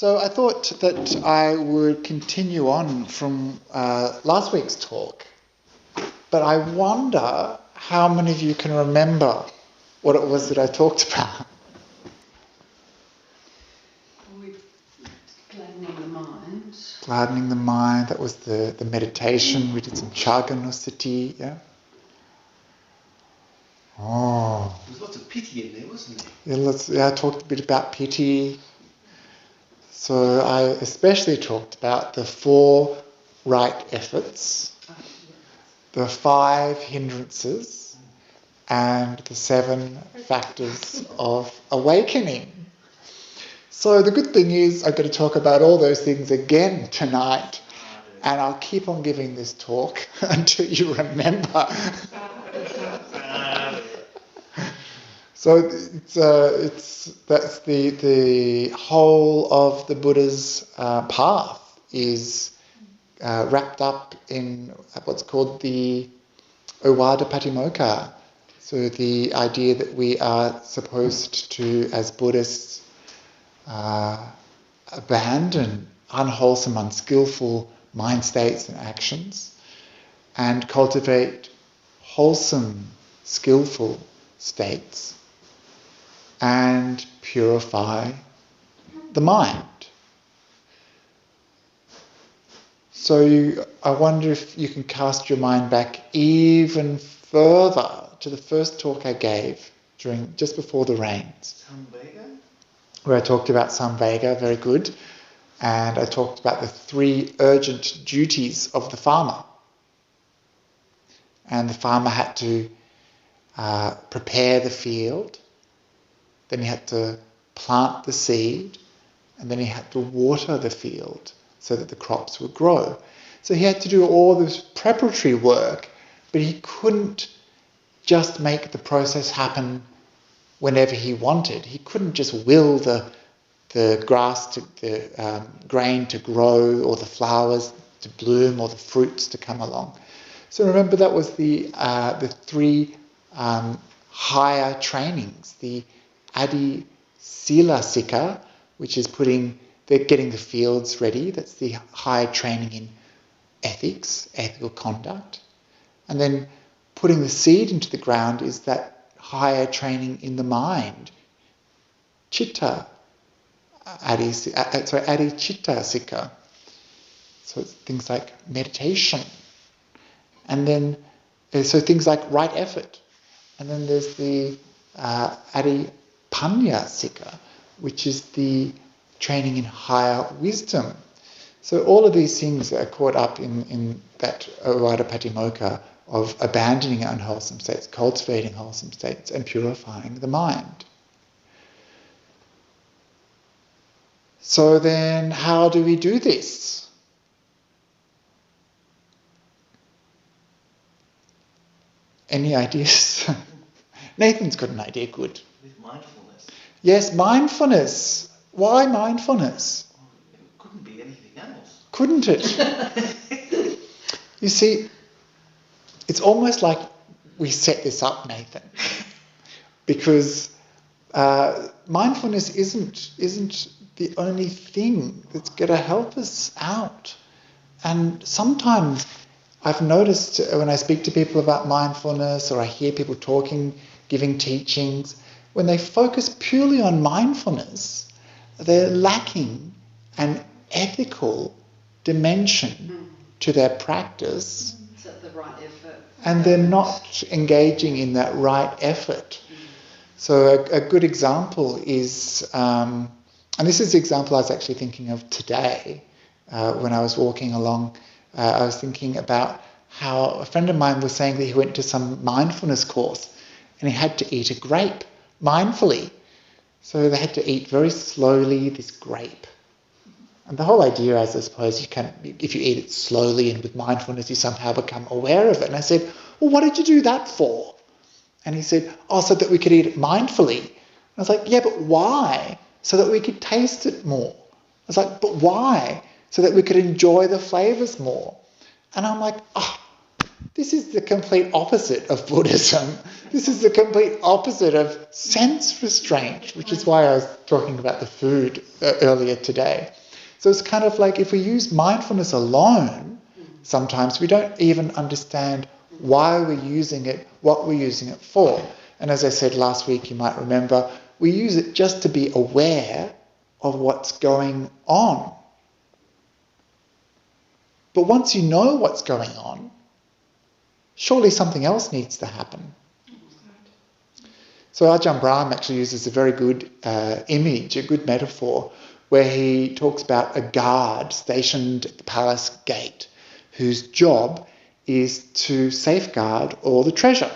So I thought that I would continue on from last week's talk, but I wonder how many of you can remember what it was that I talked about. Gladdening the mind. Gladdening the mind, that was the meditation. We did some Chaganusati, yeah? Oh. There was lots of pity in there, wasn't there? Yeah, I talked a bit about pity. So I especially talked about the 4 right efforts, the 5 hindrances, and the 7 factors of awakening. So the good thing is I'm going to talk about all those things again tonight, and I'll keep on giving this talk until you remember. So that's the whole of the Buddha's path is wrapped up in what's called the Ovada Patimokkha. So the idea that we are supposed to, as Buddhists, abandon unwholesome, unskillful mind states and actions and cultivate wholesome, skillful states and purify the mind. So I wonder if you can cast your mind back even further to the first talk I gave just before the rains. Samvega? Where I talked about Samvega, very good. And I talked about the 3 urgent duties of the farmer. And the farmer had to prepare the field, then he had to plant the seed, and then he had to water the field so that the crops would grow. So he had to do all this preparatory work, but he couldn't just make the process happen whenever he wanted. He couldn't just will the grass, the grain to grow, or the flowers to bloom, or the fruits to come along. So remember, that was the 3 higher trainings, the Adi Sila Sikha, which is getting the fields ready. That's the higher training in ethics, ethical conduct. And then putting the seed into the ground is that higher training in the mind, Chitta, Adi Chitta Sikha. So it's things like meditation. And then, so things like right effort. And then there's the Adi Panya Sikha, which is the training in higher wisdom. So all of these things are caught up in that Ovada Patimokkha of abandoning unwholesome states, cultivating wholesome states, and purifying the mind. So then, how do we do this? Any ideas? Nathan's got an idea, good. With mindfulness. Yes, mindfulness. Why mindfulness? It couldn't be anything else. Couldn't it? You see, it's almost like we set this up, Nathan, because mindfulness isn't the only thing that's going to help us out. And sometimes I've noticed when I speak to people about mindfulness, or I hear people talking, giving teachings, when they focus purely on mindfulness, they're lacking an ethical dimension to their practice. Is that the right effort? And they're not engaging in that right effort. So a good example is, and this is the example I was actually thinking of today, when I was walking along. I was thinking about how a friend of mine was saying that he went to some mindfulness course and he had to eat a grape mindfully. So they had to eat very slowly this grape. And the whole idea is, I suppose, if you eat it slowly and with mindfulness, you somehow become aware of it. And I said, well, what did you do that for? And he said, so that we could eat it mindfully. And I was like, yeah, but why? So that we could taste it more. I was like, but why? So that we could enjoy the flavours more. And I'm like, This is the complete opposite of Buddhism. This is the complete opposite of sense restraint, which is why I was talking about the food earlier today. So it's kind of like if we use mindfulness alone, sometimes we don't even understand why we're using it, what we're using it for. And as I said last week, you might remember, we use it just to be aware of what's going on. But once you know what's going on, surely something else needs to happen. So Ajahn Brahm actually uses a very good image, a good metaphor, where he talks about a guard stationed at the palace gate whose job is to safeguard all the treasure.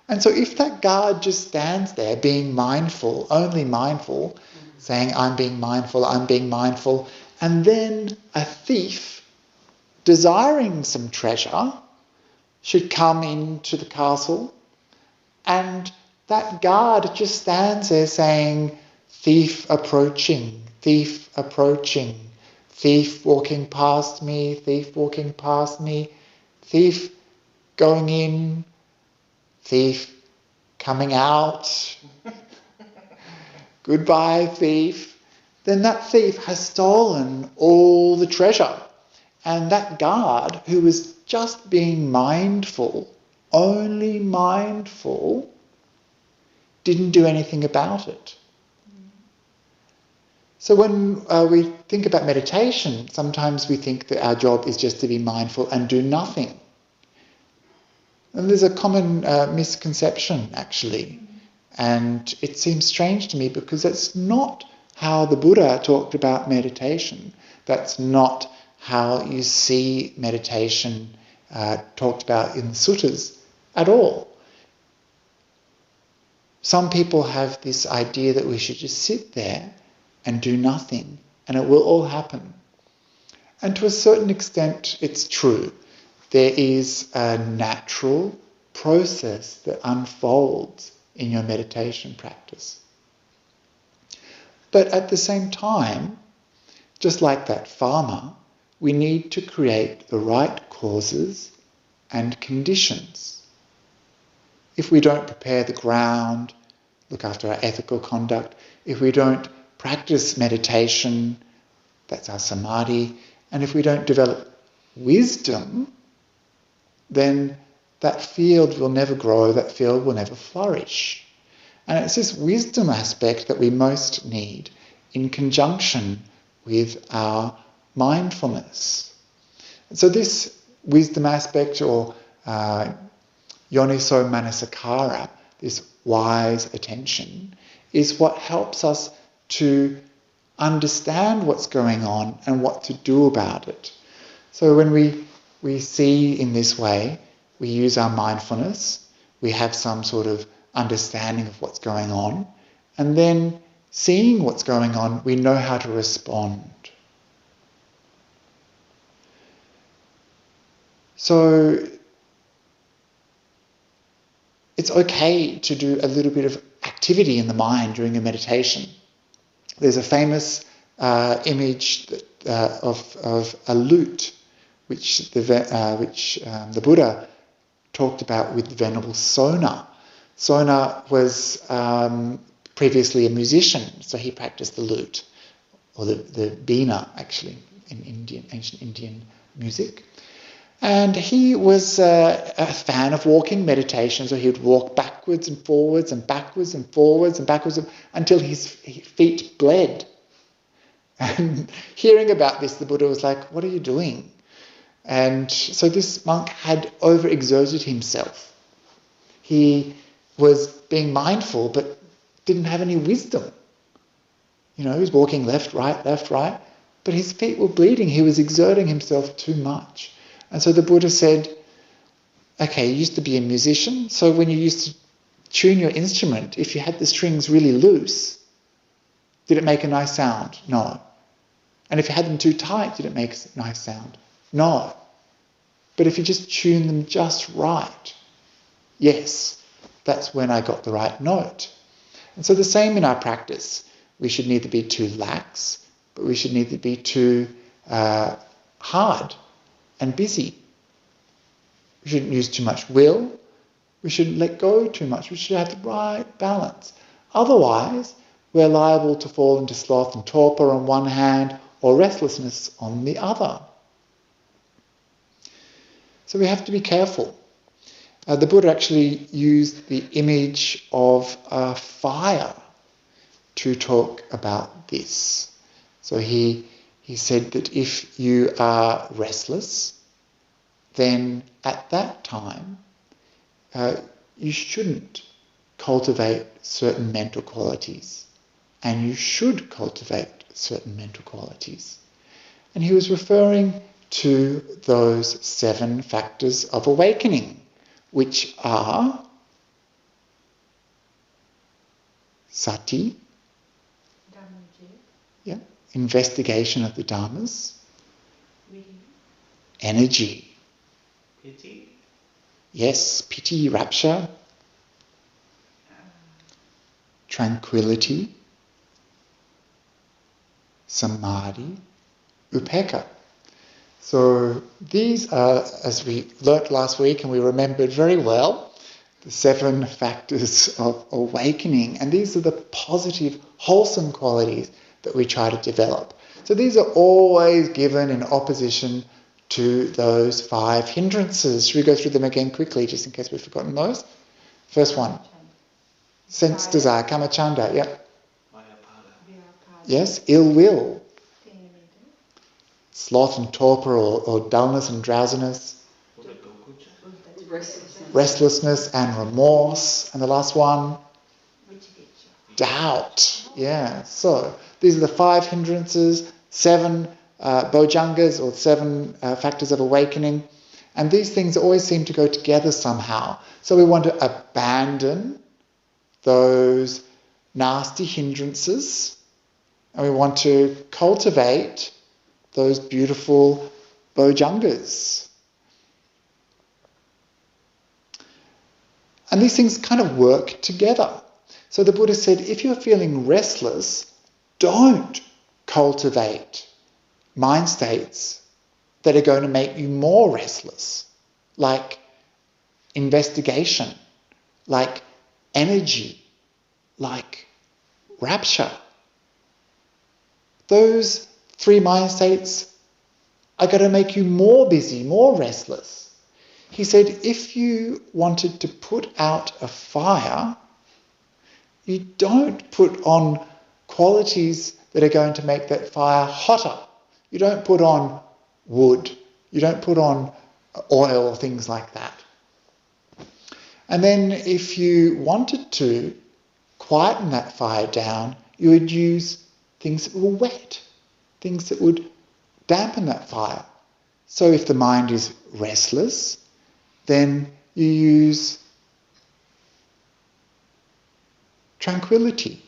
And so if that guard just stands there being mindful, only mindful, saying, I'm being mindful, and then a thief desiring some treasure should come into the castle, and that guard just stands there saying, thief approaching, thief walking past me, thief going in, thief coming out, goodbye thief, then that thief has stolen all the treasure. And that guard, who was just being mindful, only mindful, didn't do anything about it. So when we think about meditation, sometimes we think that our job is just to be mindful and do nothing. And there's a common misconception, actually. And it seems strange to me because that's not how the Buddha talked about meditation. That's not how you see meditation talked about in the suttas at all. Some people have this idea that we should just sit there and do nothing and it will all happen. And to a certain extent it's true. There is a natural process that unfolds in your meditation practice. But at the same time, just like that farmer, we need to create the right causes and conditions. If we don't prepare the ground, look after our ethical conduct, if we don't practice meditation, that's our samadhi, and if we don't develop wisdom, then that field will never grow, that field will never flourish. And it's this wisdom aspect that we most need in conjunction with our mindfulness. And so this wisdom aspect, or yoniso manasikara, this wise attention, is what helps us to understand what's going on and what to do about it. So when we see in this way, we use our mindfulness, we have some sort of understanding of what's going on, and then seeing what's going on, we know how to respond. So it's okay to do a little bit of activity in the mind during a meditation. There's a famous image of a lute, which the Buddha talked about with the Venerable Sona. Sona was previously a musician, so he practiced the lute, or the veena actually, in ancient Indian music. And he was a fan of walking meditation, so he would walk backwards and forwards and backwards and forwards and backwards until his feet bled. And hearing about this, the Buddha was like, what are you doing? And so this monk had overexerted himself. He was being mindful, but didn't have any wisdom. He was walking left, right, but his feet were bleeding. He was exerting himself too much. And so the Buddha said, okay, you used to be a musician, so when you used to tune your instrument, if you had the strings really loose, did it make a nice sound? No. And if you had them too tight, did it make a nice sound? No. But if you just tune them just right, yes, that's when I got the right note. And so the same in our practice. We should neither be too lax, but we should neither be too hard and busy. We shouldn't use too much will. We shouldn't let go too much. We should have the right balance. Otherwise, we're liable to fall into sloth and torpor on one hand or restlessness on the other. So we have to be careful. The Buddha actually used the image of a fire to talk about this. So he said that if you are restless, then at that time you shouldn't cultivate certain mental qualities, and you should cultivate certain mental qualities. And he was referring to those 7 factors of awakening, which are sati, investigation of the dharmas, energy, Pity. yes, piti, rapture, tranquility, samadhi, upekkha. So these are, as we learnt last week and we remembered very well, the 7 factors of awakening. And these are the positive, wholesome qualities that we try to develop. So these are always given in opposition to those 5 hindrances. Should we go through them again quickly, just in case we've forgotten those? First one, sense desire, kamachanda, yep. Yes, ill will, sloth and torpor or dullness and drowsiness, restlessness and remorse, and the last one, doubt. Yeah, so these are the 5 hindrances, 7 bojjhangas or 7 factors of awakening, and these things always seem to go together somehow. So we want to abandon those nasty hindrances, and we want to cultivate those beautiful bojjhangas. And these things kind of work together. So the Buddha said, if you're feeling restless, don't cultivate mind states that are going to make you more restless, like investigation, like energy, like rapture. Those 3 mind states are going to make you more busy, more restless. He said, if you wanted to put out a fire, you don't put on qualities that are going to make that fire hotter. You don't put on wood. You don't put on oil or things like that. And then if you wanted to quieten that fire down, you would use things that were wet, things that would dampen that fire. So if the mind is restless, then you use tranquility,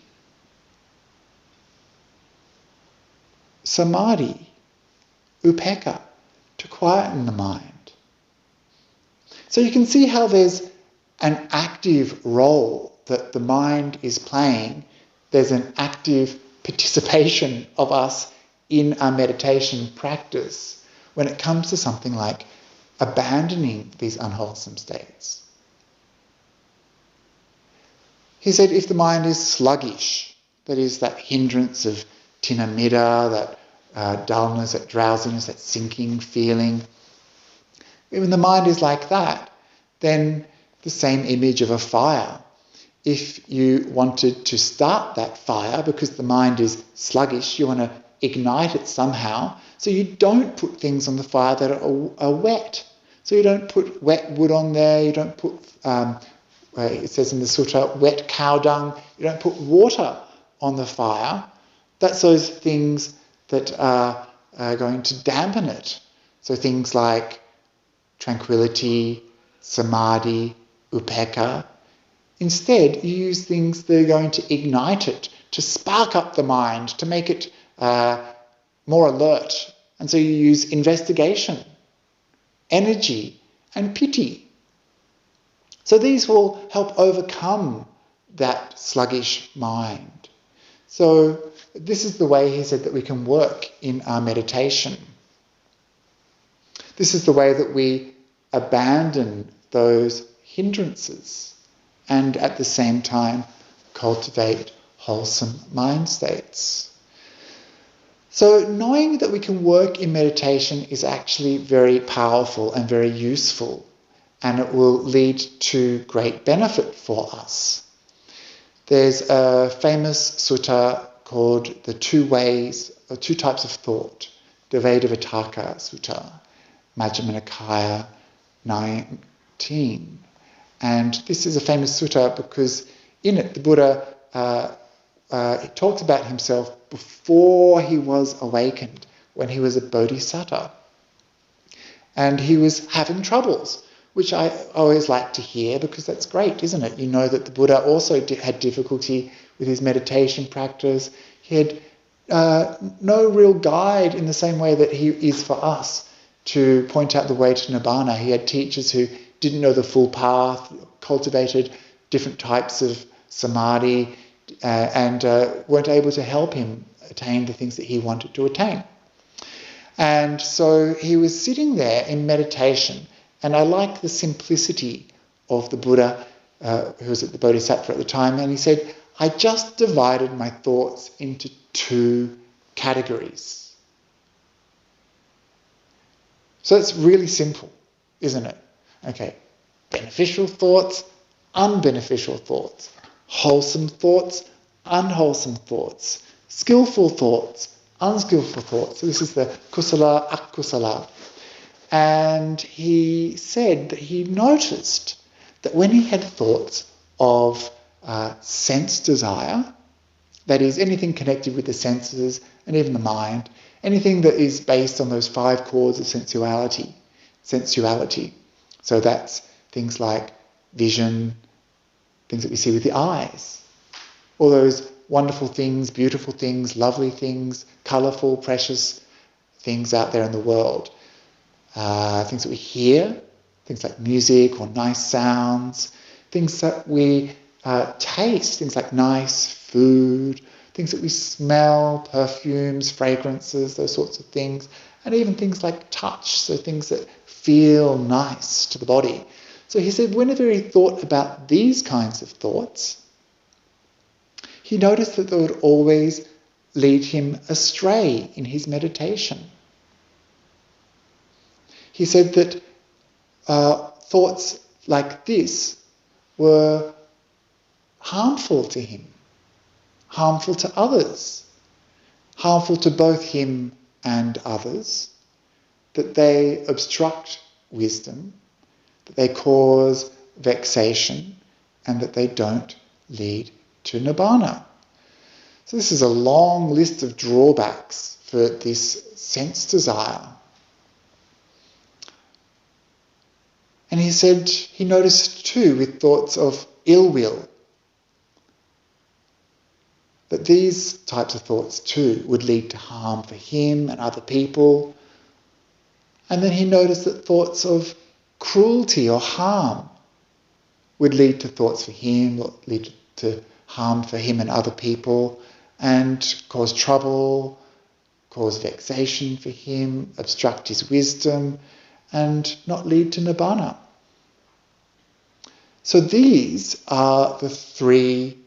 samadhi, upekkha, to quieten the mind. So you can see how there's an active role that the mind is playing. There's an active participation of us in our meditation practice when it comes to something like abandoning these unwholesome states. He said if the mind is sluggish, that is that hindrance of tinamida, that dullness, that drowsiness, that sinking feeling, when the mind is like that, then the same image of a fire. If you wanted to start that fire because the mind is sluggish, you want to ignite it somehow, so you don't put things on the fire that are wet. So you don't put wet wood on there, you don't put, it says in the sutta, wet cow dung, you don't put water on the fire. That's those things that are going to dampen it. So things like tranquility, samadhi, upekkha. Instead, you use things that are going to ignite it, to spark up the mind, to make it more alert. And so you use investigation, energy, and piti. So these will help overcome that sluggish mind. So this is the way he said that we can work in our meditation. This is the way that we abandon those hindrances and at the same time cultivate wholesome mind states. So knowing that we can work in meditation is actually very powerful and very useful, and it will lead to great benefit for us. There's a famous sutta called the two types of thought, the Vedavitaka Sutta, Majjhima Nikaya 19. And this is a famous sutta because in it the Buddha it talks about himself before he was awakened, when he was a bodhisattva. And he was having troubles, which I always like to hear because that's great, isn't it? You know that the Buddha also had difficulty with his meditation practice. He had no real guide in the same way that he is for us to point out the way to Nibbana. He had teachers who didn't know the full path, cultivated different types of samadhi, and weren't able to help him attain the things that he wanted to attain. And so he was sitting there in meditation, and I like the simplicity of the Buddha, who was at the Bodhisattva at the time, and he said, I just divided my thoughts into two categories. So it's really simple, isn't it? Okay, beneficial thoughts, unbeneficial thoughts, wholesome thoughts, unwholesome thoughts, skillful thoughts, unskillful thoughts. So this is the kusala, akusala. And he said that he noticed that when he had thoughts of sense desire, that is anything connected with the senses and even the mind, anything that is based on those 5 chords of sensuality. So that's things like vision, things that we see with the eyes, all those wonderful things, beautiful things, lovely things, colourful, precious things out there in the world. Things that we hear, things like music or nice sounds, things that we taste, things like nice food, things that we smell, perfumes, fragrances, those sorts of things, and even things like touch, so things that feel nice to the body. So he said whenever he thought about these kinds of thoughts, he noticed that they would always lead him astray in his meditation. He said that thoughts like this were harmful to him, harmful to others, harmful to both him and others, that they obstruct wisdom, that they cause vexation, and that they don't lead to Nibbana. So this is a long list of drawbacks for this sense desire. And he said he noticed too with thoughts of ill will, that these types of thoughts too would lead to harm for him and other people. And then he noticed that thoughts of cruelty or harm would lead to thoughts for him, lead to harm for him and other people, and cause trouble, cause vexation for him, obstruct his wisdom, and not lead to Nibbana. So these are the 3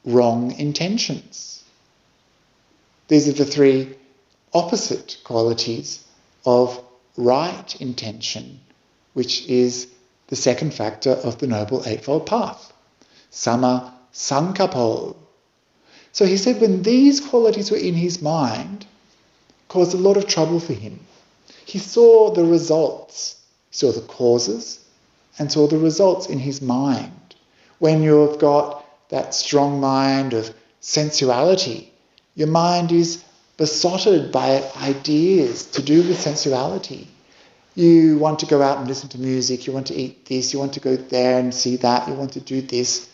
wrong intentions. These are the 3 opposite qualities of right intention, which is the second factor of the Noble Eightfold Path. Sama Sankapo. So he said when these qualities were in his mind, it caused a lot of trouble for him. He saw the results, saw the causes, and saw the results in his mind. When you've got that strong mind of sensuality, your mind is besotted by ideas to do with sensuality. You want to go out and listen to music, you want to eat this, you want to go there and see that, you want to do this.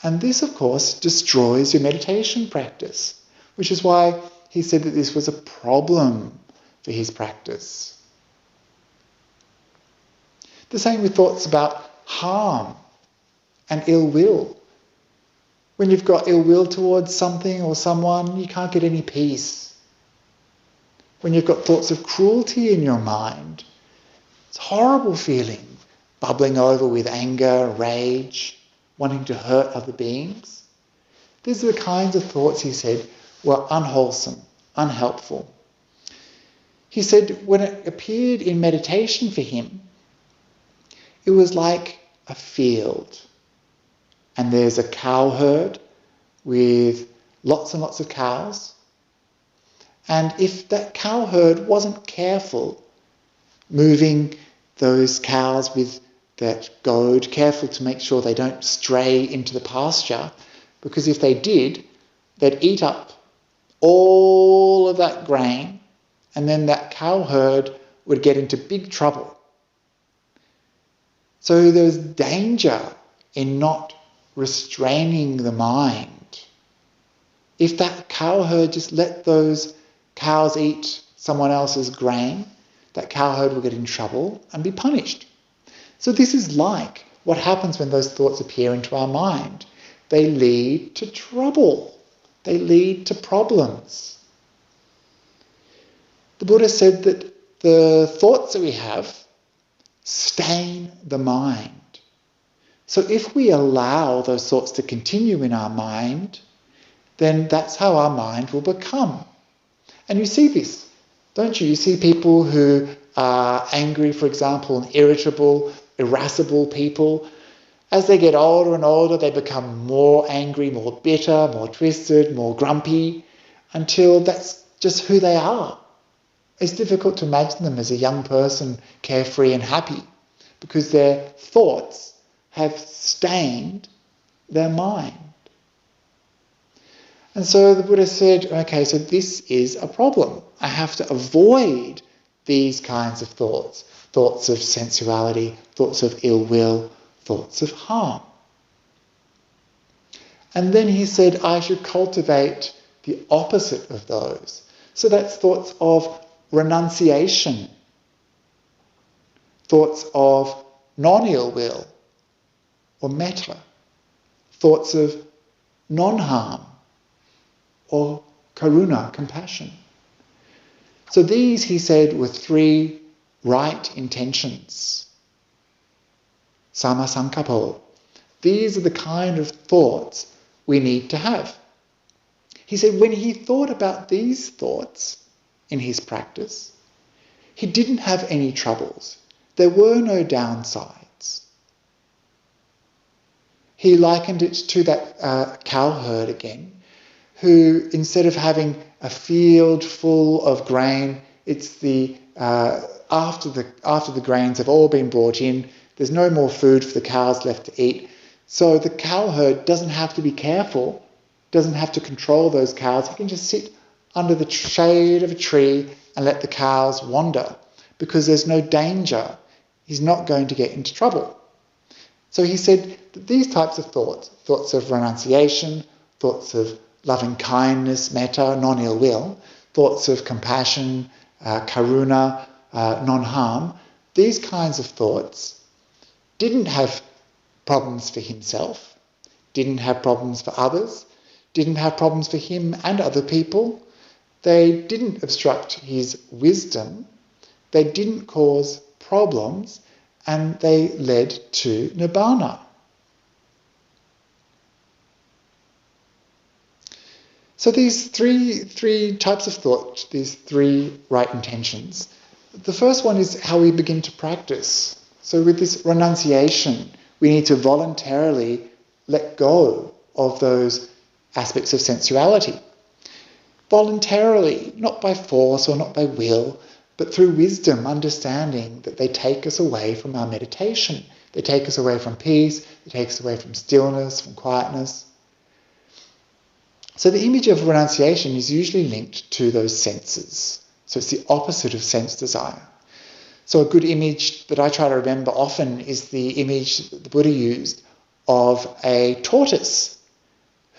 And this, of course, destroys your meditation practice, which is why he said that this was a problem for his practice. The same with thoughts about harm and ill will. When you've got ill will towards something or someone, you can't get any peace. When you've got thoughts of cruelty in your mind, It's a horrible feeling, bubbling over with anger, rage, wanting to hurt other beings. These are the kinds of thoughts, he said, were unwholesome, unhelpful. He said when it appeared in meditation for him, it was like a field. And there's a cow herd with lots and lots of cows. And if that cow herd wasn't careful, moving those cows with that goad, careful to make sure they don't stray into the pasture, because if they did, they'd eat up all of that grain, and then that cow herd would get into big trouble. So there's danger in not restraining the mind. If that cow herd just let those cows eat someone else's grain, that cow herd will get in trouble and be punished. So this is like what happens when those thoughts appear into our mind. They lead to trouble. They lead to problems. The Buddha said that the thoughts that we have stain the mind. So if we allow those thoughts to continue in our mind, then that's how our mind will become. And you see this, don't you? You see people who are angry, for example, and irritable, irascible people. As they get older and older, they become more angry, more bitter, more twisted, more grumpy, until that's just who they are. It's difficult to imagine them as a young person, carefree and happy, because their thoughts have stained their mind. And so the Buddha said, okay, so this is a problem. I have to avoid these kinds of thoughts. Thoughts of sensuality, thoughts of ill will, thoughts of harm. And then he said I should cultivate the opposite of those. So that's thoughts of renunciation, thoughts of non-ill will or metta, thoughts of non-harm or karuna, compassion. So these, he said, were three right intentions. Sama sankappo. These are the kind of thoughts we need to have. He said when he thought about these thoughts in his practice, he didn't have any troubles. There were no downsides. He likened it to that cow herd again, who instead of having a field full of grain, it's the after the grains have all been brought in, there's no more food for the cows left to eat. So the cow herd doesn't have to be careful, doesn't have to control those cows. He can just sit under the shade of a tree and let the cows wander, because there's no danger. He's not going to get into trouble. So he said that these types of thoughts, thoughts of renunciation, thoughts of loving kindness, metta, non-ill will, thoughts of compassion, karuna, non-harm, these kinds of thoughts didn't have problems for himself, didn't have problems for others, didn't have problems for him and other people. They didn't obstruct his wisdom, they didn't cause problems, and they led to nibbana. So these three types of thought, these three right intentions. The first one is how we begin to practice. So with this renunciation, we need to voluntarily let go of those aspects of sensuality. Voluntarily, not by force or not by will, but through wisdom, understanding that they take us away from our meditation. They take us away from peace, they take us away from stillness, from quietness. So the image of renunciation is usually linked to those senses. So it's the opposite of sense desire. So a good image that I try to remember often is the image that the Buddha used of a tortoise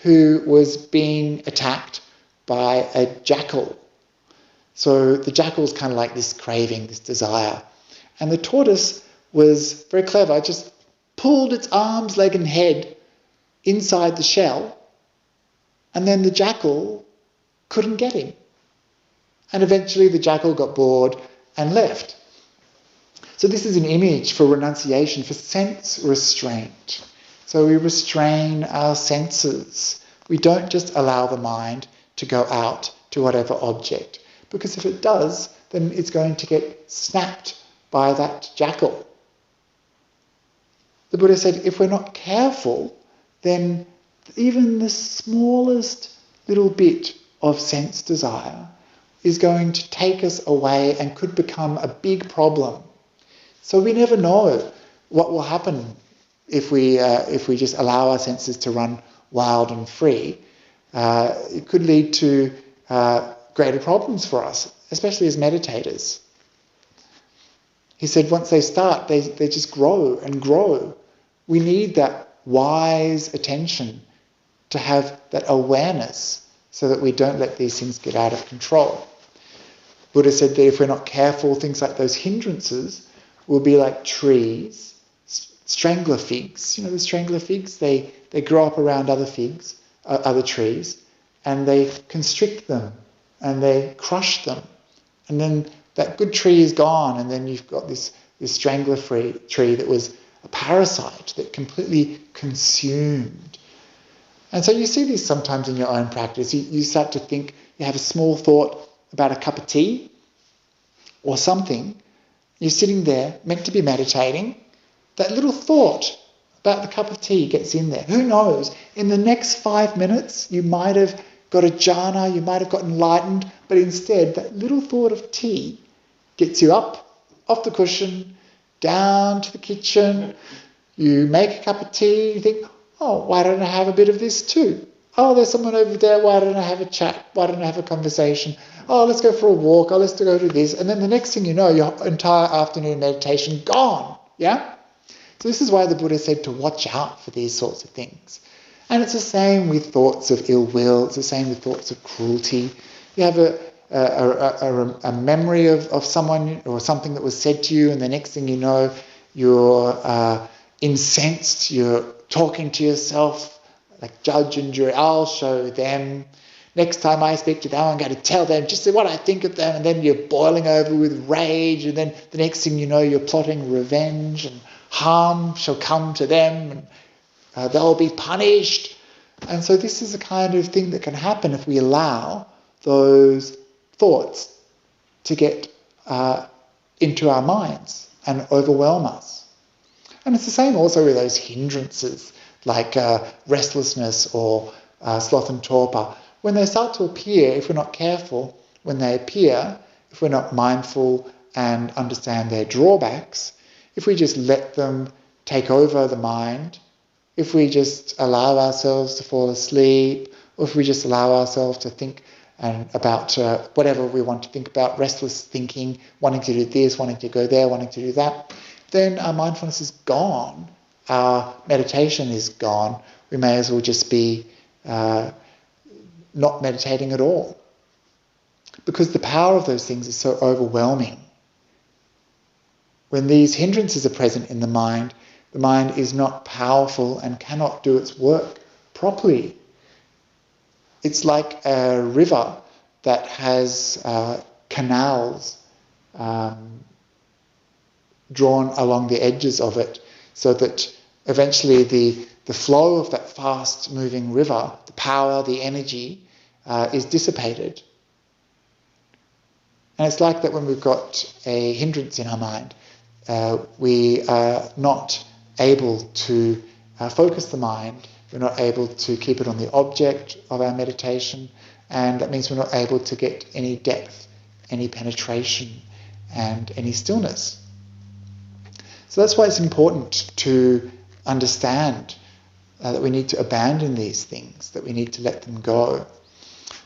who was being attacked by a jackal. So the jackal's kind of like this craving, this desire. And the tortoise was very clever, just pulled its arms, leg and head inside the shell, and then the jackal couldn't get him. And eventually the jackal got bored and left. So this is an image for renunciation, for sense restraint. So we restrain our senses. We don't just allow the mind to go out to whatever object, because if it does, then it's going to get snapped by that jackal. The Buddha said, if we're not careful, then even the smallest little bit of sense desire is going to take us away and could become a big problem. So we never know what will happen if we just allow our senses to run wild and free. It could lead to greater problems for us, especially as meditators. He said once they start, they just grow and grow. We need that wise attention to have that awareness so that we don't let these things get out of control. Buddha said that if we're not careful, things like those hindrances will be like trees, strangler figs. You know the strangler figs? They grow up around other figs, other trees, and they constrict them and they crush them. And then that good tree is gone, and then you've got this strangler tree that was a parasite that completely consumed. And so you see this sometimes in your own practice. You start to think, you have a small thought about a cup of tea or something. You're sitting there, meant to be meditating. That little thought about the cup of tea gets in there. Who knows? In the next 5 minutes, you might have got a jhana, you might have got enlightened, but instead, that little thought of tea gets you up off the cushion, down to the kitchen. You make a cup of tea, you think, oh, why don't I have a bit of this too? Oh, there's someone over there, why don't I have a chat? Why don't I have a conversation? Oh, let's go for a walk, oh, let's go do this. And then the next thing you know, your entire afternoon meditation gone, yeah? So this is why the Buddha said to watch out for these sorts of things. And it's the same with thoughts of ill will, it's the same with thoughts of cruelty. You have a memory of someone or something that was said to you, and the next thing you know, you're incensed, you're talking to yourself like judge and jury. I'll show them. Next time I speak to them, I'm going to tell them just what I think of them, and then you're boiling over with rage, and then the next thing you know, you're plotting revenge, and harm shall come to them, and they'll be punished. And so this is the kind of thing that can happen if we allow those thoughts to get into our minds and overwhelm us. And it's the same also with those hindrances like restlessness or sloth and torpor. When they start to appear, if we're not careful, when they appear, if we're not mindful and understand their drawbacks, if we just let them take over the mind, if we just allow ourselves to fall asleep, or if we just allow ourselves to think about whatever we want to think about, restless thinking, wanting to do this, wanting to go there, wanting to do that, then our mindfulness is gone, our meditation is gone. We may as well just be not meditating at all. Because the power of those things is so overwhelming. When these hindrances are present in the mind is not powerful and cannot do its work properly. It's like a river that has canals drawn along the edges of it, so that eventually the flow of that fast-moving river, the power, the energy, is dissipated. And it's like that when we've got a hindrance in our mind. We are not able to focus the mind, we're not able to keep it on the object of our meditation, and that means we're not able to get any depth, any penetration, and any stillness. So that's why it's important to understand that we need to abandon these things, that we need to let them go.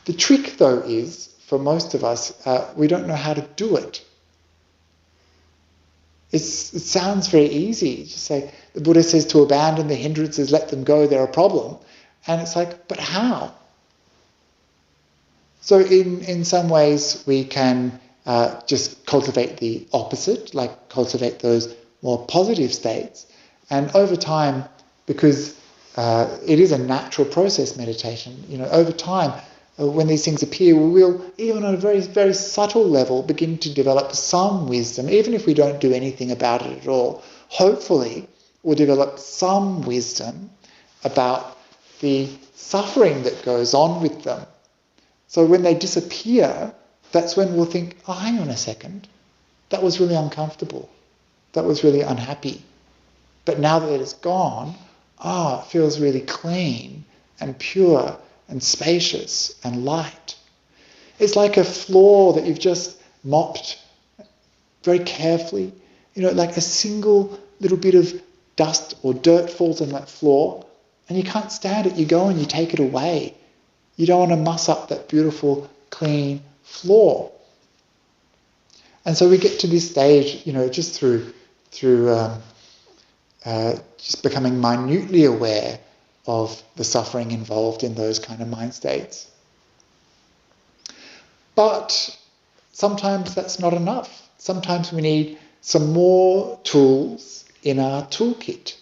The trick, though, is, for most of us, we don't know how to do it. It sounds very easy. Just say, the Buddha says to abandon the hindrances, let them go, they're a problem. And it's like, but how? So in some ways we can just cultivate the opposite, like cultivate those more positive states. And over time, because it is a natural process, meditation, over time, when these things appear, we will, even on a very, very subtle level, begin to develop some wisdom, even if we don't do anything about it at all. Hopefully, we'll develop some wisdom about the suffering that goes on with them. So when they disappear, that's when we'll think, oh, hang on a second, that was really uncomfortable. That was really unhappy. But now that it's gone, it feels really clean and pure and spacious and light. It's like a floor that you've just mopped very carefully. Like a single little bit of dust or dirt falls on that floor and you can't stand it. You go and you take it away. You don't want to muss up that beautiful, clean floor. And so we get to this stage, just through just becoming minutely aware of the suffering involved in those kind of mind states. But sometimes that's not enough. Sometimes we need some more tools in our toolkit.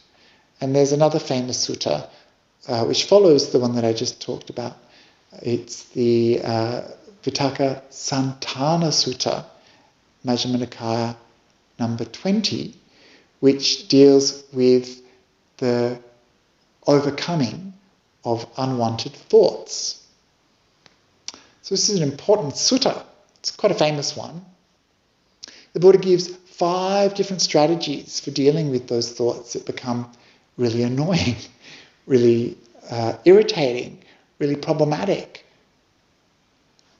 And there's another famous sutta which follows the one that I just talked about. It's the Vitakka Santana Sutta, Majjhima Nikaya number 20, which deals with the overcoming of unwanted thoughts. So this is an important sutta. It's quite a famous one. The Buddha gives 5 different strategies for dealing with those thoughts that become really annoying, really irritating, really problematic.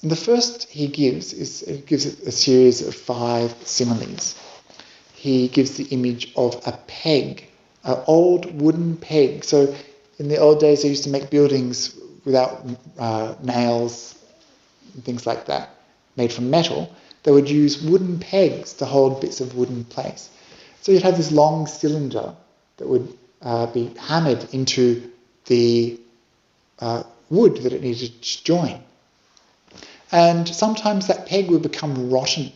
And the first he gives a series of 5 similes. He gives the image of a peg, an old wooden peg. So in the old days they used to make buildings without nails and things like that, made from metal. They would use wooden pegs to hold bits of wood in place. So you'd have this long cylinder that would be hammered into the wood that it needed to join. And sometimes that peg would become rotten.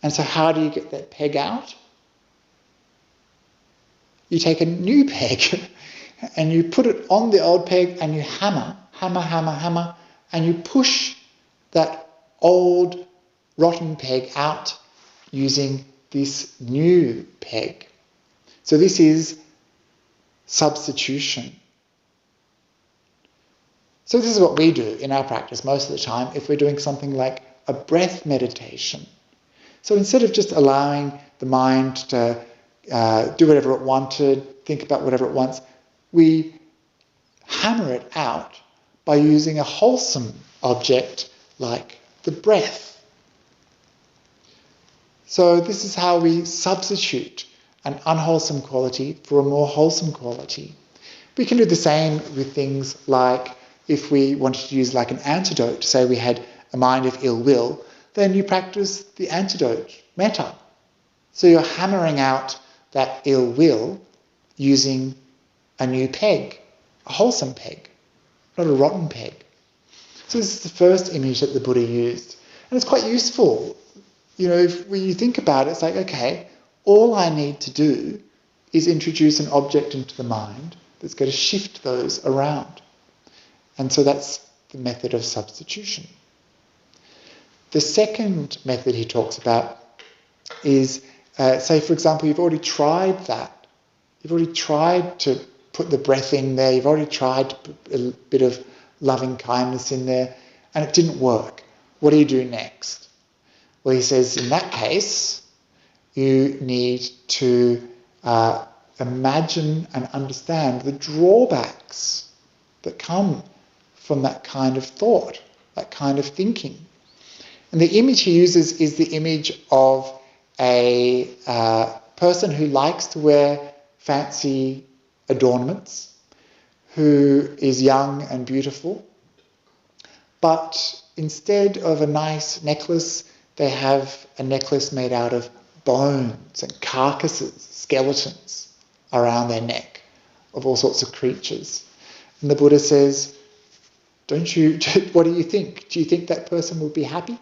And so how do you get that peg out? You take a new peg and you put it on the old peg and you hammer, and you push that old rotten peg out using this new peg. So this is substitution. So this is what we do in our practice most of the time if we're doing something like a breath meditation. So instead of just allowing the mind to do whatever it wanted, think about whatever it wants, we hammer it out by using a wholesome object like the breath. So this is how we substitute an unwholesome quality for a more wholesome quality. We can do the same with things like if we wanted to use like an antidote, say we had a mind of ill will, then you practice the antidote, metta. So you're hammering out that ill will using a new peg, a wholesome peg, not a rotten peg. So this is the first image that the Buddha used. And it's quite useful. When you think about it, it's like, okay, all I need to do is introduce an object into the mind that's going to shift those around. And so that's the method of substitution. The second method he talks about is, say for example, you've already tried that. You've already tried to put the breath in there. You've already tried to put a bit of loving kindness in there, and it didn't work. What do you do next? Well, he says in that case, you need to imagine and understand the drawbacks that come from that kind of thought, that kind of thinking. And the image he uses is the image of a person who likes to wear fancy adornments, who is young and beautiful, but instead of a nice necklace, they have a necklace made out of bones and carcasses, skeletons around their neck of all sorts of creatures. And the Buddha says, what do you think? Do you think that person would be happy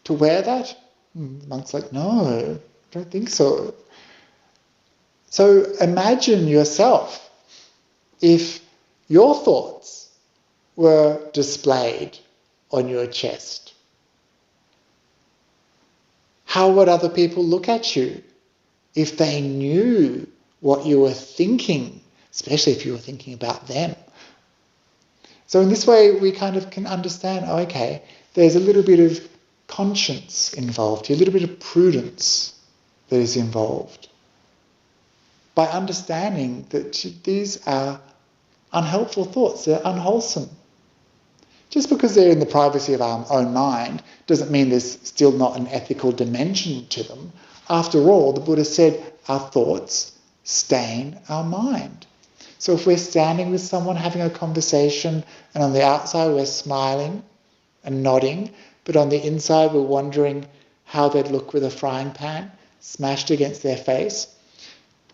to wear that? The monk's like, no, I don't think so. So imagine yourself if your thoughts were displayed on your chest, how would other people look at you if they knew what you were thinking, especially if you were thinking about them? So in this way, we kind of can understand, oh, okay, there's a little bit of conscience involved here, a little bit of prudence that is involved. By understanding that these are unhelpful thoughts, they're unwholesome. Just because they're in the privacy of our own mind doesn't mean there's still not an ethical dimension to them. After all, the Buddha said our thoughts stain our mind. So if we're standing with someone having a conversation and on the outside we're smiling and nodding, but on the inside we're wondering how they'd look with a frying pan smashed against their face,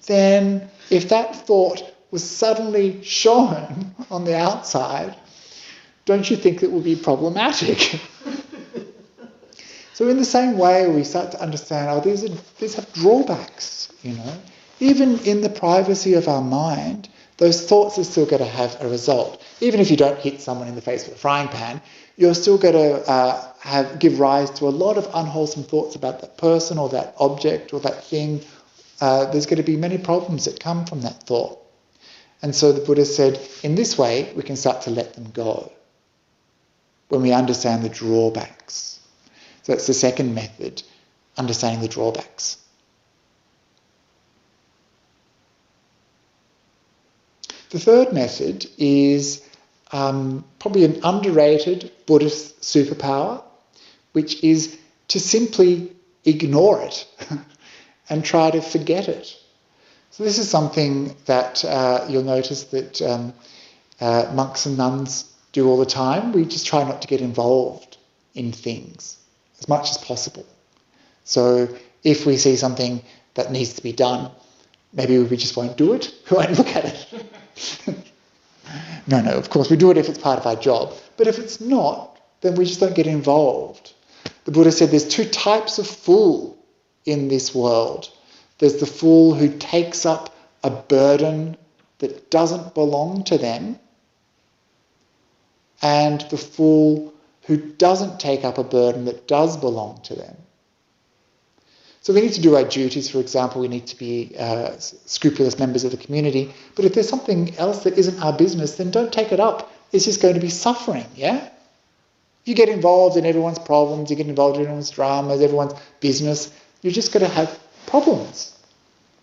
then if that thought was suddenly shown on the outside, don't you think it would be problematic? So in the same way, we start to understand, oh, these have drawbacks, Even in the privacy of our mind, those thoughts are still going to have a result. Even if you don't hit someone in the face with a frying pan, you're still going to give rise to a lot of unwholesome thoughts about that person or that object or that thing. There's going to be many problems that come from that thought. And so the Buddha said, in this way, we can start to let them go when we understand the drawbacks. So that's the second method, understanding the drawbacks. The third method is probably an underrated Buddhist superpower, which is to simply ignore it and try to forget it. So this is something that you'll notice that monks and nuns do all the time. We just try not to get involved in things as much as possible. So if we see something that needs to be done, maybe we just won't do it. We won't look at it. No, of course, we do it if it's part of our job. But if it's not, then we just don't get involved. The Buddha said there's two types of fool in this world. There's the fool who takes up a burden that doesn't belong to them, and the fool who doesn't take up a burden that does belong to them. So we need to do our duties. For example, we need to be scrupulous members of the community. But if there's something else that isn't our business, then don't take it up. It's just going to be suffering, yeah? You get involved in everyone's problems, you get involved in everyone's dramas, everyone's business, you're just going to have problems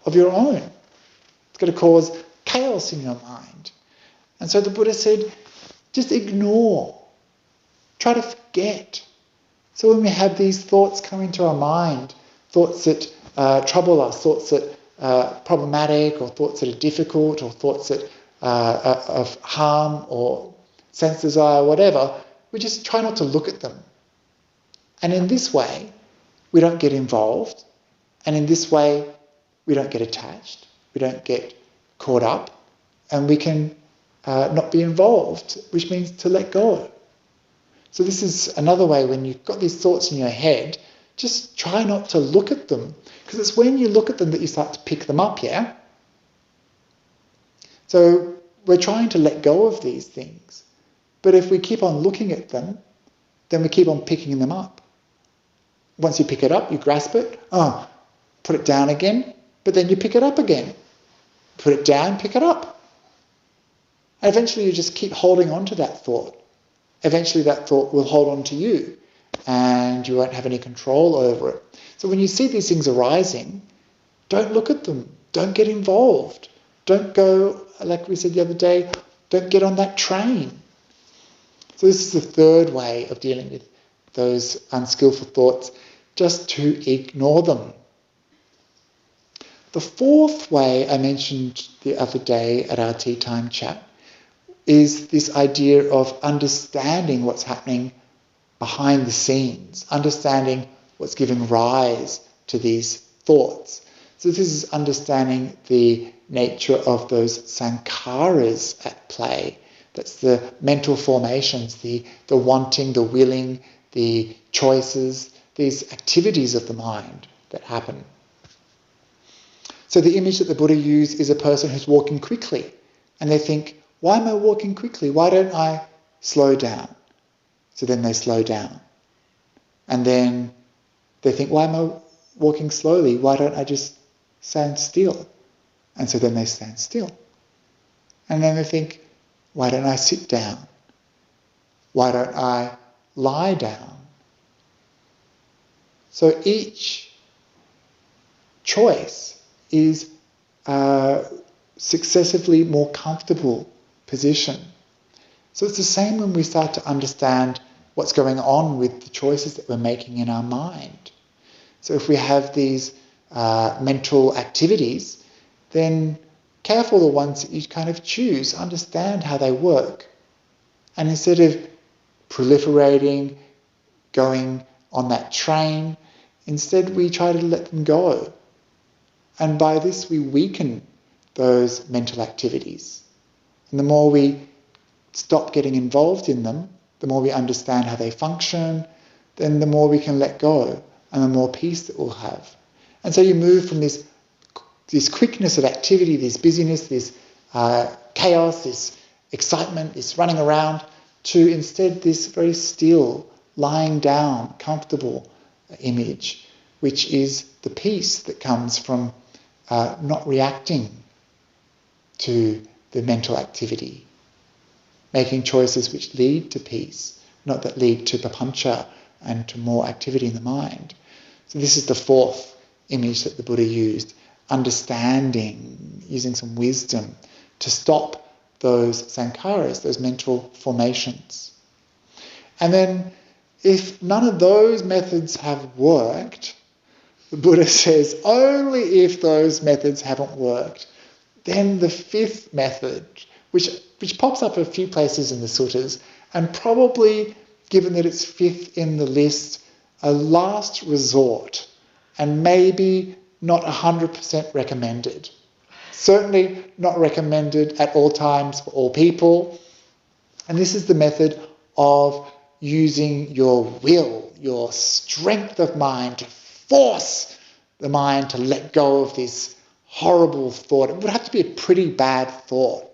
of your own. It's going to cause chaos in your mind. And so the Buddha said, just ignore. Try to forget. So when we have these thoughts come into our mind, thoughts that trouble us, thoughts that are problematic, or thoughts that are difficult, or thoughts that are of harm, or sense desire, whatever, we just try not to look at them. And in this way, we don't get involved. And in this way, we don't get attached. We don't get caught up. And we can not be involved, which means to let go. So this is another way. When you've got these thoughts in your head, just try not to look at them. Because it's when you look at them that you start to pick them up, yeah? So we're trying to let go of these things. But if we keep on looking at them, then we keep on picking them up. Once you pick it up, you grasp it, put it down again, but then you pick it up again. Put it down, pick it up. And eventually you just keep holding on to that thought. Eventually that thought will hold on to you, and you won't have any control over it. So when you see these things arising, don't look at them. Don't get involved. Don't go, like we said the other day, don't get on that train. So this is the third way of dealing with those unskillful thoughts, just to ignore them. The fourth way I mentioned the other day at our tea time chat is this idea of understanding what's happening behind the scenes, understanding what's giving rise to these thoughts. So this is understanding the nature of those sankharas at play. That's the mental formations, the wanting, the willing, the choices, these activities of the mind that happen. So the image that the Buddha used is a person who's walking quickly, and they think, why am I walking quickly? Why don't I slow down. So then they slow down. And then they think, why am I walking slowly? Why don't I just stand still? And so then they stand still. And then they think, why don't I sit down? Why don't I lie down? So each choice is a successively more comfortable position. So it's the same when we start to understand what's going on with the choices that we're making in our mind. So if we have these mental activities, then careful the ones that you kind of choose, understand how they work. And instead of proliferating, going on that train, instead we try to let them go. And by this we weaken those mental activities. And the more we stop getting involved in them, the more we understand how they function, then the more we can let go and the more peace that we'll have. And so you move from this quickness of activity, this busyness, this chaos, this excitement, this running around, to instead this very still, lying down, comfortable image, which is the peace that comes from not reacting to the mental activity, making choices which lead to peace, not that lead to papancha and to more activity in the mind. So this is the fourth image that the Buddha used, understanding, using some wisdom to stop those sankharas, those mental formations. And then if none of those methods have worked, the Buddha says only if those methods haven't worked, then the fifth method, which pops up a few places in the suttas, and probably, given that it's fifth in the list, a last resort, and maybe not 100% recommended. Certainly not recommended at all times for all people. And this is the method of using your will, your strength of mind to force the mind to let go of this horrible thought. It would have to be a pretty bad thought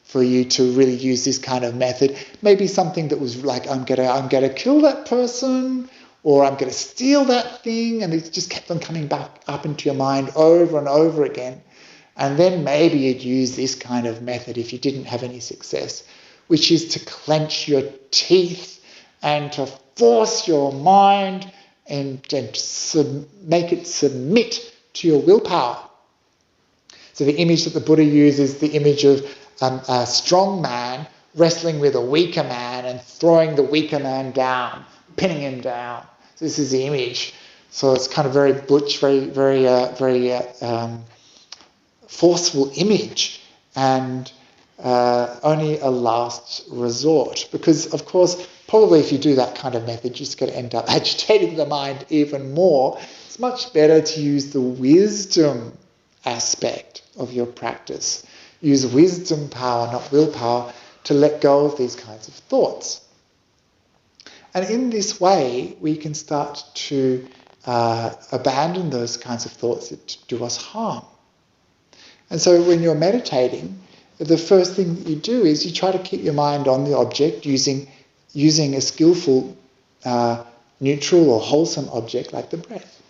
for you to really use this kind of method. Maybe something that was like, I'm gonna kill that person, or I'm gonna steal that thing, and it just kept on coming back up into your mind over and over again. And then maybe you'd use this kind of method if you didn't have any success, which is to clench your teeth and to force your mind and make it submit to your willpower. So the image that the Buddha uses, the image of a strong man wrestling with a weaker man and throwing the weaker man down, pinning him down. So this is the image. So it's kind of very butch, very forceful image, and only a last resort. Because, of course, probably if you do that kind of method, you're just going to end up agitating the mind even more. It's much better to use the wisdom aspect of your practice. Use wisdom power, not willpower, to let go of these kinds of thoughts. And in this way, we can start to abandon those kinds of thoughts that do us harm. And so when you're meditating, the first thing that you do is you try to keep your mind on the object using a skillful, neutral or wholesome object like the breath.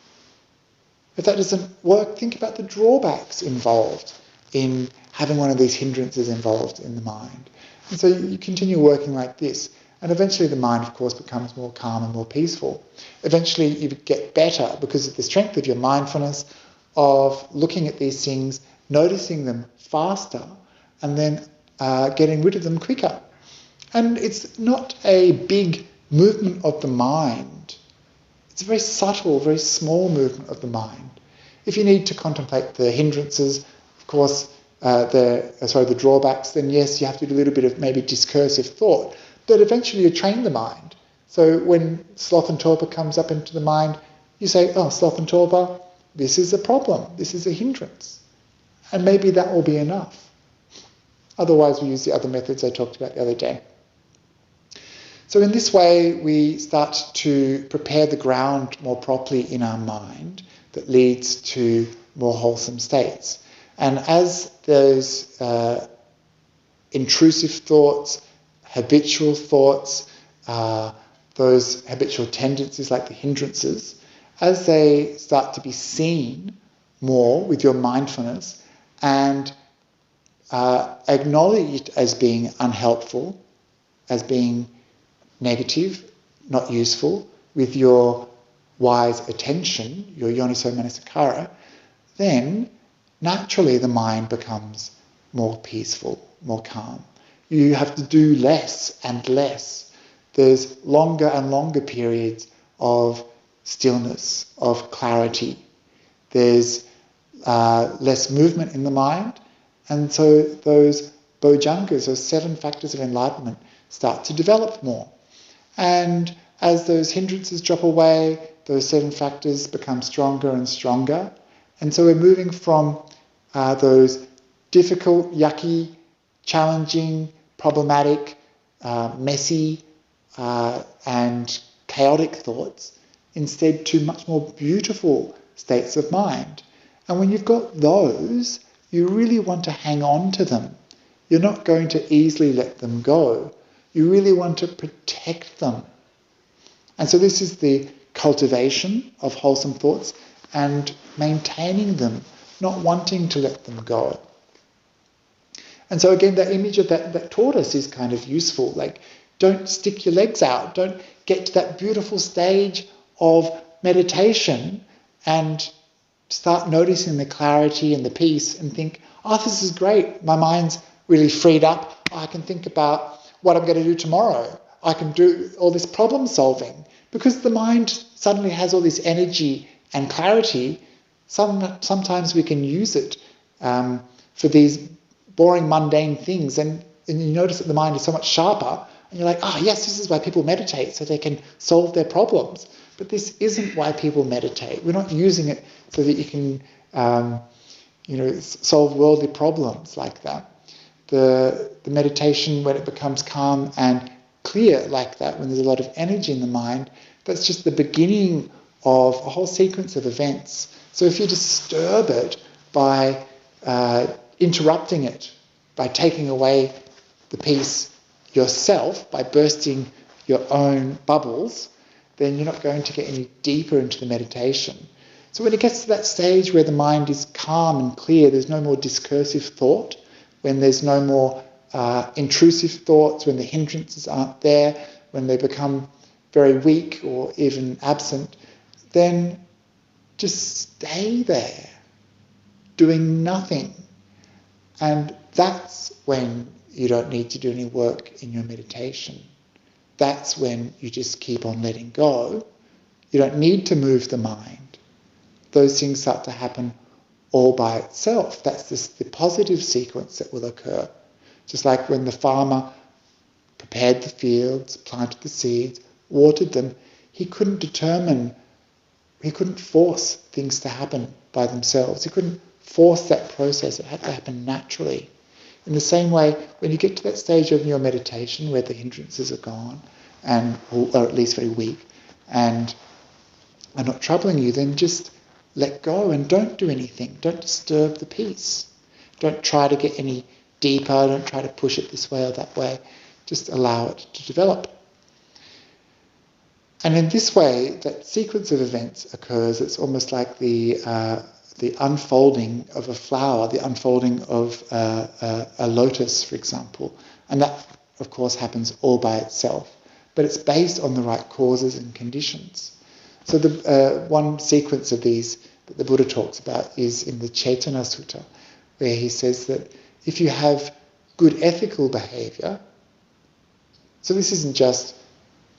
If that doesn't work, think about the drawbacks involved in having one of these hindrances involved in the mind. And so you continue working like this. And eventually the mind, of course, becomes more calm and more peaceful. Eventually you get better because of the strength of your mindfulness, of looking at these things, noticing them faster, and then getting rid of them quicker. And it's not a big movement of the mind. It's a very subtle, very small movement of the mind. If you need to contemplate the hindrances, of course, the drawbacks, then yes, you have to do a little bit of maybe discursive thought. But eventually you train the mind. So when sloth and torpor comes up into the mind, you say, oh, sloth and torpor, this is a problem. This is a hindrance. And maybe that will be enough. Otherwise, we use the other methods I talked about the other day. So in this way, we start to prepare the ground more properly in our mind that leads to more wholesome states. And as those intrusive thoughts habitual thoughts, those habitual tendencies like the hindrances, as they start to be seen more with your mindfulness and acknowledged as being unhelpful, as being negative, not useful, with your wise attention, your yoniso manasikara, then naturally the mind becomes more peaceful, more calm. You have to do less and less. There's longer and longer periods of stillness, of clarity. There's less movement in the mind, and so those bojjhangas, those 7 factors of enlightenment, start to develop more. And as those hindrances drop away, those 7 factors become stronger and stronger. And so we're moving from those difficult, yucky, challenging, problematic, messy, and chaotic thoughts, instead to much more beautiful states of mind. And when you've got those, you really want to hang on to them. You're not going to easily let them go. You really want to protect them. And so this is the cultivation of wholesome thoughts and maintaining them, not wanting to let them go. And so again, that image of that tortoise is kind of useful. Like, don't stick your legs out. Don't get to that beautiful stage of meditation and start noticing the clarity and the peace and think, oh, this is great. My mind's really freed up. I can think about what I'm going to do tomorrow. I can do all this problem solving. Because the mind suddenly has all this energy and clarity, sometimes we can use it for these boring, mundane things. And you notice that the mind is so much sharper. And you're like, oh, yes, this is why people meditate, so they can solve their problems. But this isn't why people meditate. We're not using it so that you can, solve worldly problems like that. The meditation, when it becomes calm and clear like that, when there's a lot of energy in the mind, that's just the beginning of a whole sequence of events. So if you disturb it by interrupting it, by taking away the peace yourself, by bursting your own bubbles, then you're not going to get any deeper into the meditation. So when it gets to that stage where the mind is calm and clear, there's no more discursive thought, when there's no more intrusive thoughts, when the hindrances aren't there, when they become very weak or even absent, then just stay there, doing nothing. And that's when you don't need to do any work in your meditation. That's when you just keep on letting go. You don't need to move the mind. Those things start to happen all by itself. That's the positive sequence that will occur. Just like when the farmer prepared the fields, planted the seeds, watered them, he couldn't force things to happen by themselves. He couldn't force that process. It had to happen naturally. In the same way, when you get to that stage of your meditation where the hindrances are gone, or at least very weak, and are not troubling you, then just let go and don't do anything. Don't disturb the peace. Don't try to get any deeper. Don't try to push it this way or that way. Just allow it to develop. And in this way, that sequence of events occurs. It's almost like the unfolding of a flower, the unfolding of a lotus, for example. And that, of course, happens all by itself. But it's based on the right causes and conditions. So the one sequence of these that the Buddha talks about is in the Cetana Sutta, where he says that if you have good ethical behaviour, so this isn't just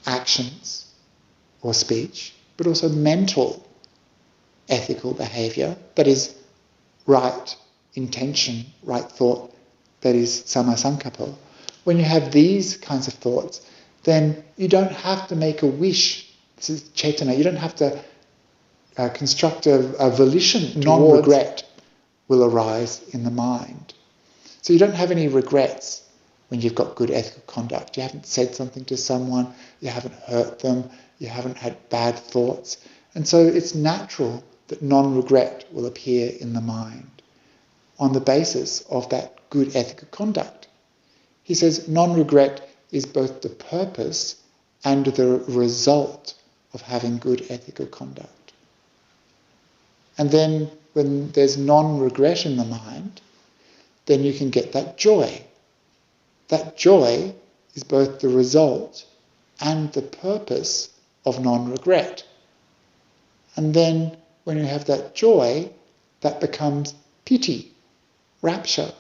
actions or speech, but also mental ethical behaviour, that is right intention, right thought, that is sammasankappa. When you have these kinds of thoughts, then you don't have to make a wish. This is cetana. You don't have to construct a volition. Non-regret will arise in the mind. So you don't have any regrets when you've got good ethical conduct. You haven't said something to someone, you haven't hurt them, you haven't had bad thoughts. And so it's natural that non-regret will appear in the mind on the basis of that good ethical conduct. He says non-regret is both the purpose and the result of having good ethical conduct. And then when there's non-regret in the mind, then you can get that joy. That joy is both the result and the purpose of non-regret. And then when you have that joy, that becomes piti, rapture.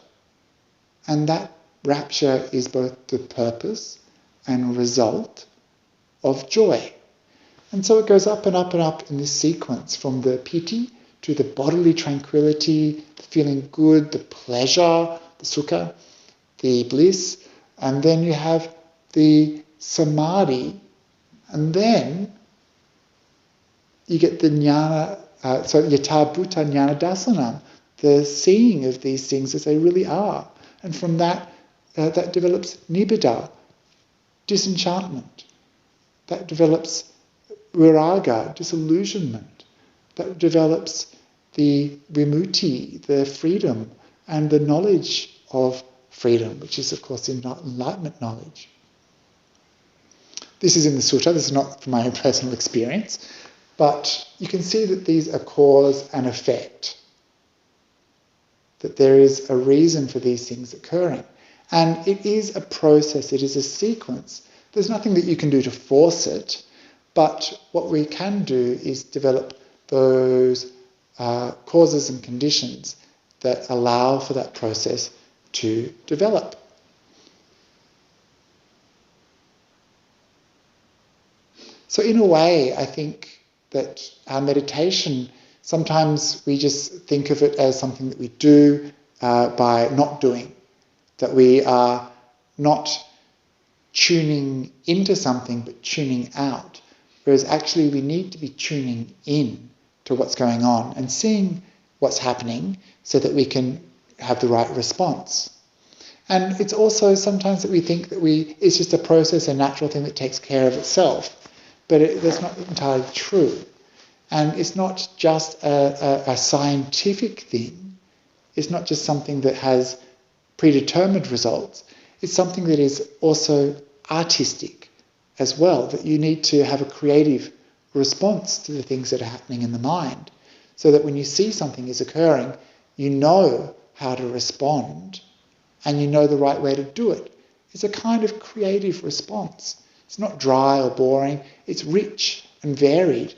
And that rapture is both the purpose and result of joy. And so it goes up and up and up in this sequence, from the piti to the bodily tranquility, the feeling good, the pleasure, the sukha, the bliss, and then you have the samadhi, and then you get the jnana, yatha bhuta jnana dasanam, the seeing of these things as they really are. And from that, that develops nibbida, disenchantment. That develops viraga, disillusionment. That develops the vimutti, the freedom, and the knowledge of freedom, which is, of course, enlightenment knowledge. This is in the sutta. This is not from my own personal experience, but you can see that these are cause and effect, that there is a reason for these things occurring. And it is a process, it is a sequence. There's nothing that you can do to force it, but what we can do is develop those causes and conditions that allow for that process to develop. So in a way, I think that our meditation, sometimes we just think of it as something that we do by not doing, that we are not tuning into something but tuning out, whereas actually we need to be tuning in to what's going on and seeing what's happening so that we can have the right response. And it's also sometimes that we think that it's just a process, a natural thing that takes care of itself, but that's not entirely true. And it's not just a scientific thing. It's not just something that has predetermined results. It's something that is also artistic as well, that you need to have a creative response to the things that are happening in the mind, so that when you see something is occurring, you know how to respond and you know the right way to do it. It's a kind of creative response. It's not dry or boring. It's rich and varied.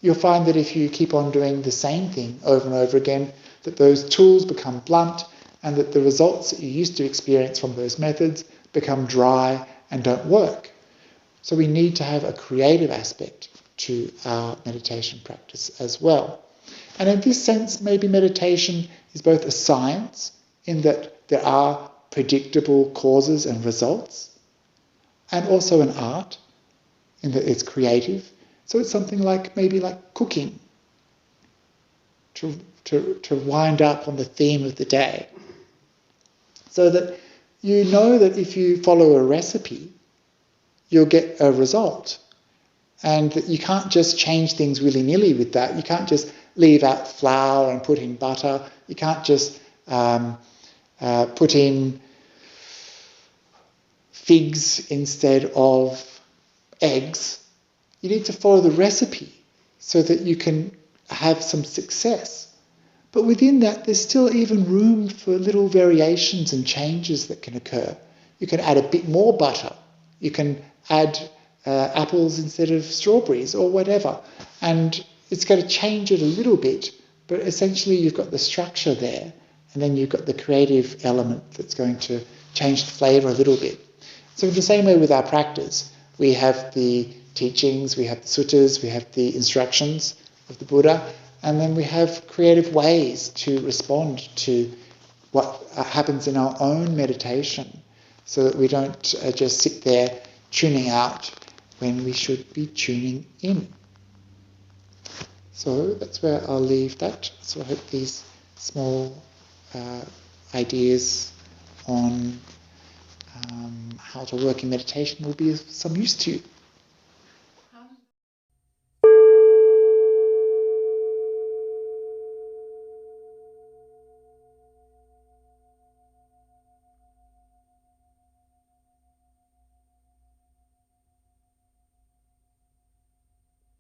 You'll find that if you keep on doing the same thing over and over again, that those tools become blunt and that the results that you used to experience from those methods become dry and don't work. So we need to have a creative aspect to our meditation practice as well. And in this sense, maybe meditation is both a science, in that there are predictable causes and results, and also an art, in that it's creative. So it's something like, maybe like cooking, to wind up on the theme of the day. So that you know that if you follow a recipe, you'll get a result. And that you can't just change things willy-nilly with that. You can't just leave out flour and put in butter. You can't just put in figs instead of eggs. You need to follow the recipe so that you can have some success. But within that, there's still even room for little variations and changes that can occur. You can add a bit more butter. You can add apples instead of strawberries or whatever. And it's going to change it a little bit, but essentially you've got the structure there, and then you've got the creative element that's going to change the flavour a little bit. So in the same way with our practice, we have the teachings, we have the suttas, we have the instructions of the Buddha, and then we have creative ways to respond to what happens in our own meditation, so that we don't just sit there tuning out when we should be tuning in. So that's where I'll leave that. So I hope these small ideas on how to work in meditation will be of some use to you.